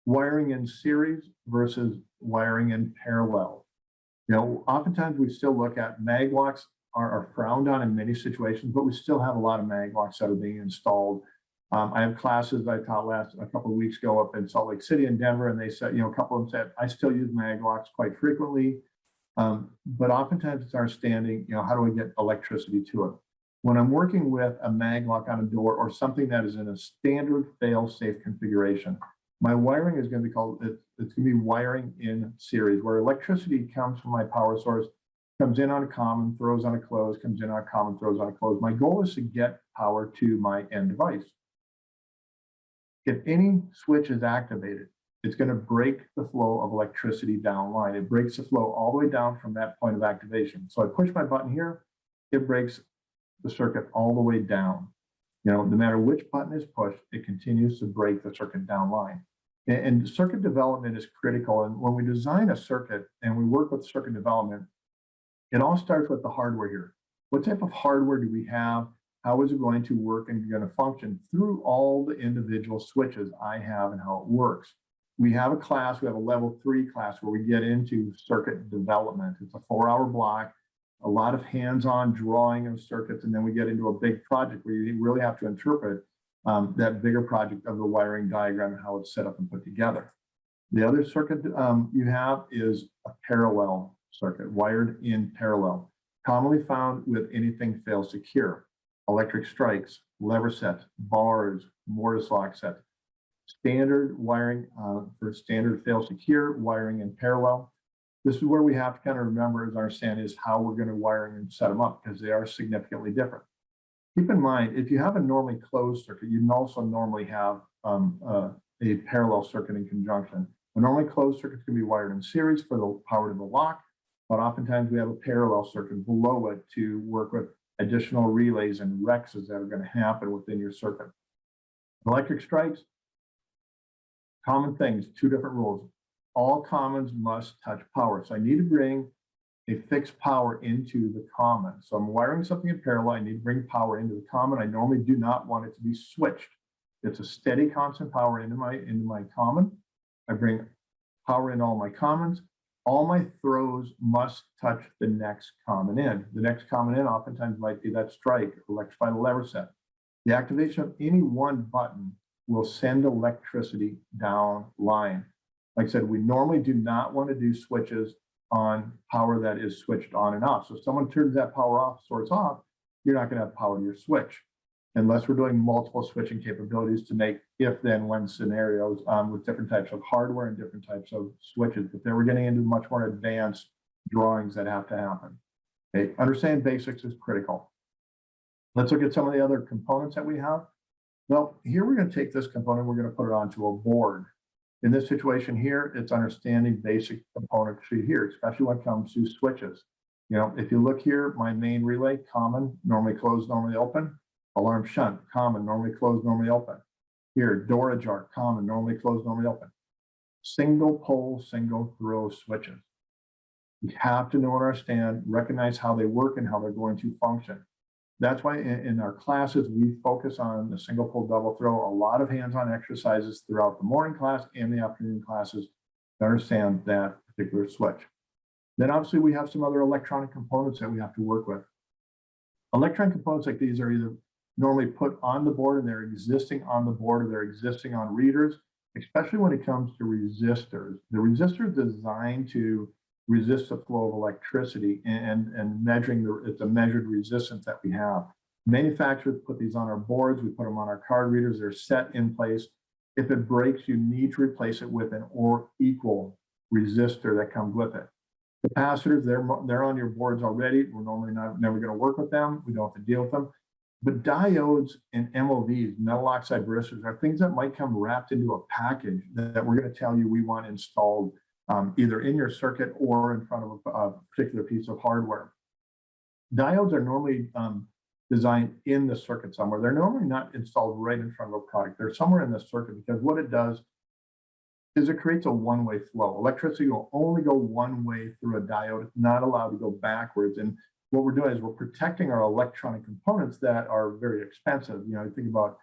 Wiring in series versus wiring in parallel. Oftentimes we still look at mag locks are frowned on in many situations, but we still have a lot of mag locks that are being installed. I have classes I taught a couple of weeks ago up in Salt Lake City and Denver, and they said, a couple of them said, I still use mag locks quite frequently, but oftentimes it's our standing, how do I get electricity to it? When I'm working with a mag lock on a door or something that is in a standard fail-safe configuration, my wiring is going to be it's going to be wiring in series, where electricity comes from my power source, comes in on a common, throws on a close, comes in on a common, throws on a close. My goal is to get power to my end device. If any switch is activated, it's going to break the flow of electricity downline. It breaks the flow all the way down from that point of activation. So I push my button here, it breaks the circuit all the way down. No matter which button is pushed, it continues to break the circuit downline. And circuit development is critical. And when we design a circuit and we work with circuit development, it all starts with the hardware here. What type of hardware do we have? How is it going to work and going to function through all the individual switches I have and how it works? We have a class, we have a level 3 class where we get into circuit development. It's a 4-hour block, a lot of hands-on drawing of circuits, and then we get into a big project where you really have to interpret that bigger project of the wiring diagram and how it's set up and put together. The other circuit you have is a parallel circuit, wired in parallel, commonly found with anything fail secure, electric strikes, lever sets, bars, mortise lock sets. Standard wiring for standard fail secure, wiring in parallel. This is where we have to kind of remember, as understand, is how we're going to wire and set them up, because they are significantly different. Keep in mind, if you have a normally closed circuit, you can also normally have a parallel circuit in conjunction. A normally closed circuit can be wired in series for the power to the lock, but oftentimes we have a parallel circuit below it to work with additional relays and rexes that are going to happen within your circuit. Electric strikes, common things, 2 different rules. All commons must touch power. So I need to bring a fixed power into the common. So I'm wiring something in parallel. I need to bring power into the common. I normally do not want it to be switched. It's a steady constant power into my common. I bring power in all my commons. All my throws must touch the next common in. The next common in oftentimes might be that strike, electrified lever set. The activation of any one button will send electricity down line. Like I said, we normally do not want to do switches on power that is switched on and off. So if someone turns that power off, so it's off, you're not going to have power to your switch, unless we're doing multiple switching capabilities to make if then when scenarios with different types of hardware and different types of switches. But then we're getting into much more advanced drawings that have to happen. Okay, understanding basics is critical. Let's look at some of the other components that we have. Well, here we're going to take this component, we're going to put it onto a board. In this situation here, it's understanding basic componentry here, especially when it comes to switches. If you look here, my main relay, common, normally closed, normally open. Alarm shunt, common, normally closed, normally open. Here, door ajar, common, normally closed, normally open. Single pole, single throw switches. You have to know and understand, recognize how they work and how they're going to function. That's why in our classes, we focus on the single pole double throw, a lot of hands-on exercises throughout the morning class and the afternoon classes to understand that particular switch. Then obviously we have some other electronic components that we have to work with. Electronic components like these are either normally put on the board and they're existing on the board or they're existing on readers, especially when it comes to resistors. The resistor is designed to resist the flow of electricity and measuring it's a measured resistance that we have. Manufacturers put these on our boards, we put them on our card readers, they're set in place. If it breaks, you need to replace it with an or equal resistor that comes with it. Capacitors, they're on your boards already. We're normally never going to work with them. We don't have to deal with them. But diodes and MOVs, metal oxide resistors, are things that might come wrapped into a package that we're going to tell you we want installed either in your circuit or in front of a particular piece of hardware. Diodes are normally designed in the circuit somewhere. They're normally not installed right in front of a product. They're somewhere in the circuit because what it does is it creates a one-way flow. Electricity will only go one way through a diode. It's not allowed to go backwards. And what we're doing is we're protecting our electronic components that are very expensive. Think about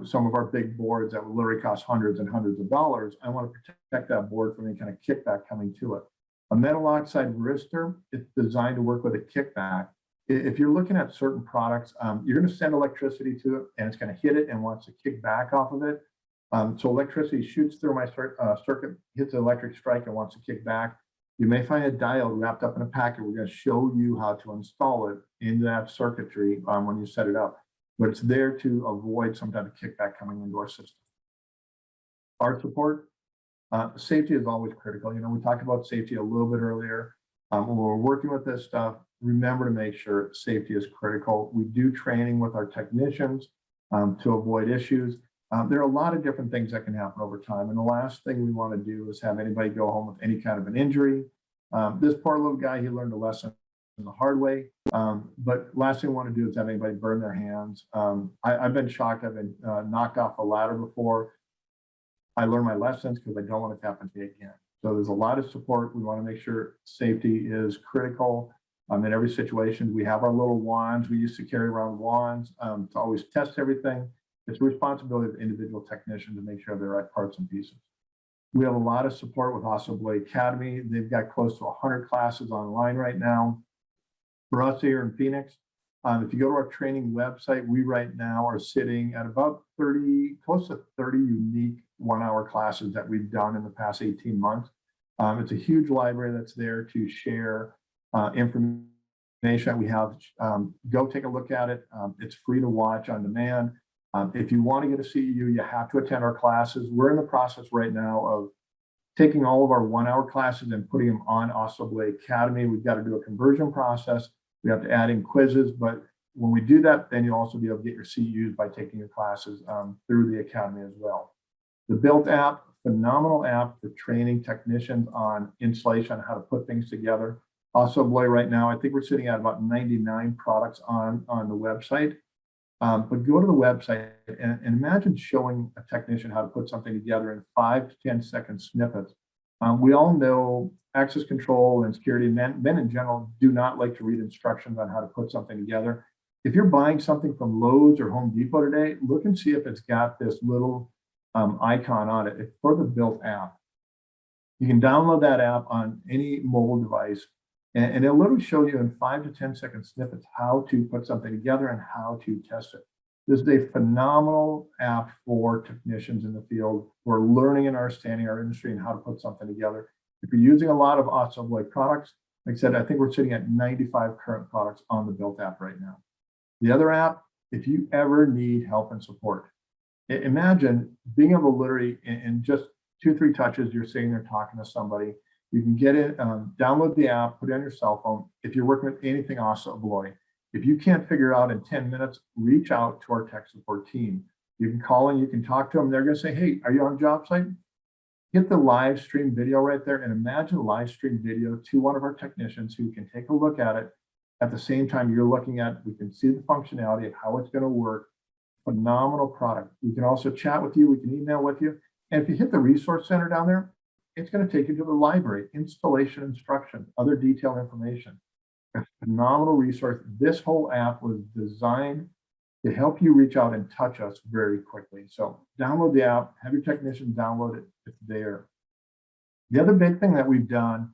some of our big boards that will literally cost hundreds and hundreds of dollars. I want to protect that board from any kind of kickback coming to it. A metal oxide resistor, it's designed to work with a kickback. If you're looking at certain products, you're going to send electricity to it and it's going to hit it and wants to kick back off of it. So electricity shoots through my circuit, hits the electric strike and wants to kick back. You may find a diode wrapped up in a packet. We're going to show you how to install it into that circuitry when you set it up. But it's there to avoid some type of kickback coming into our system. Our support, safety is always critical. We talked about safety a little bit earlier. When we're working with this stuff, remember to make sure safety is critical. We do training with our technicians to avoid issues. There are a lot of different things that can happen over time. And the last thing we want to do is have anybody go home with any kind of an injury. This poor little guy, he learned a lesson the hard way. But last thing we want to do is have anybody burn their hands. I've been shocked. I've been knocked off a ladder before. I learned my lessons because I don't want it to happen to me again. So there's a lot of support. We want to make sure safety is critical in every situation. We have our little wands. We used to carry around wands to always test everything. It's the responsibility of the individual technician to make sure they're right parts and pieces. We have a lot of support with Subloy Academy. They've got close to 100 classes online right now. For us here in Phoenix, if you go to our training website, we right now are sitting at about 30, close to 30 unique 1-hour classes that we've done in the past 18 months. It's a huge library that's there to share information that we have. Go take a look at it. It's free to watch on demand. If you want to get a CEU, you have to attend our classes. We're in the process right now of taking all of our 1-hour classes and putting them on Subloy Academy. We've got to do a conversion process. We have to add in quizzes, but when we do that, then you'll also be able to get your CEUs by taking your classes through the Academy as well. The Built app, phenomenal app for training technicians on installation, how to put things together. Subloy right now, I think we're sitting at about 99 products on the website. But go to the website and imagine showing a technician how to put something together in 5 to 10 second snippets. We all know access control and security, men in general do not like to read instructions on how to put something together. If you're buying something from Lowe's or Home Depot today, look and see if it's got this little icon on it. It's for the Built app. You can download that app on any mobile device, and it'll literally show you in 5 to 10 second snippets how to put something together and how to test it. This is a phenomenal app for technicians in the field who are learning and understanding our industry and how to put something together. If you're using a lot of Subloy products, like I said, I think we're sitting at 95 current products on the Built app right now. The other app, if you ever need help and support, imagine being able to literally in just 2-3 touches, you're sitting there talking to somebody. You can get it, download the app, put it on your cell phone. If you're working with anything Subloy, if you can't figure out in 10 minutes, reach out to our tech support team. You can call in, you can talk to them. They're going to say, hey, are you on a job site? Get the live stream video right there and imagine a live stream video to one of our technicians who can take a look at it. At the same time you're looking at, we can see the functionality of how it's going to work. Phenomenal product. We can also chat with you. We can email with you. And if you hit the resource center down there, it's going to take you to the library, installation instructions, other detailed information. A phenomenal resource. This whole app was designed to help you reach out and touch us very quickly. So download the app, have your technician download it. It's there. The other big thing that we've done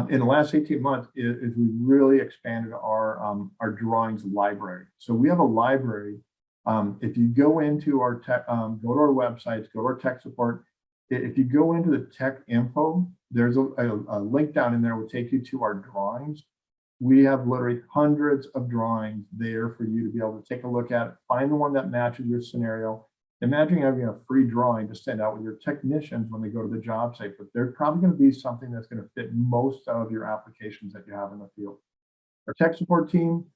in the last 18 months is we really expanded our drawings library. So we have a library. If you go into our tech, go to our websites, go to our tech support. If you go into the tech info, there's a link down in there will take you to our drawings. We have literally hundreds of drawings there for you to be able to take a look at, find the one that matches your scenario. Imagine having a free drawing to send out with your technicians when they go to the job site, but there's probably going to be something that's going to fit most of your applications that you have in the field. Our tech support team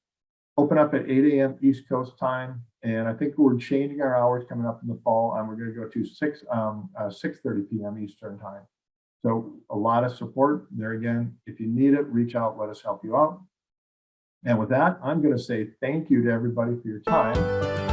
open up at 8 a.m. East Coast time, and I think we're changing our hours coming up in the fall, and we're going to go to 6:30 p.m. Eastern time. So a lot of support there. Again, if you need it, reach out, let us help you out. And with that, I'm going to say thank you to everybody for your time.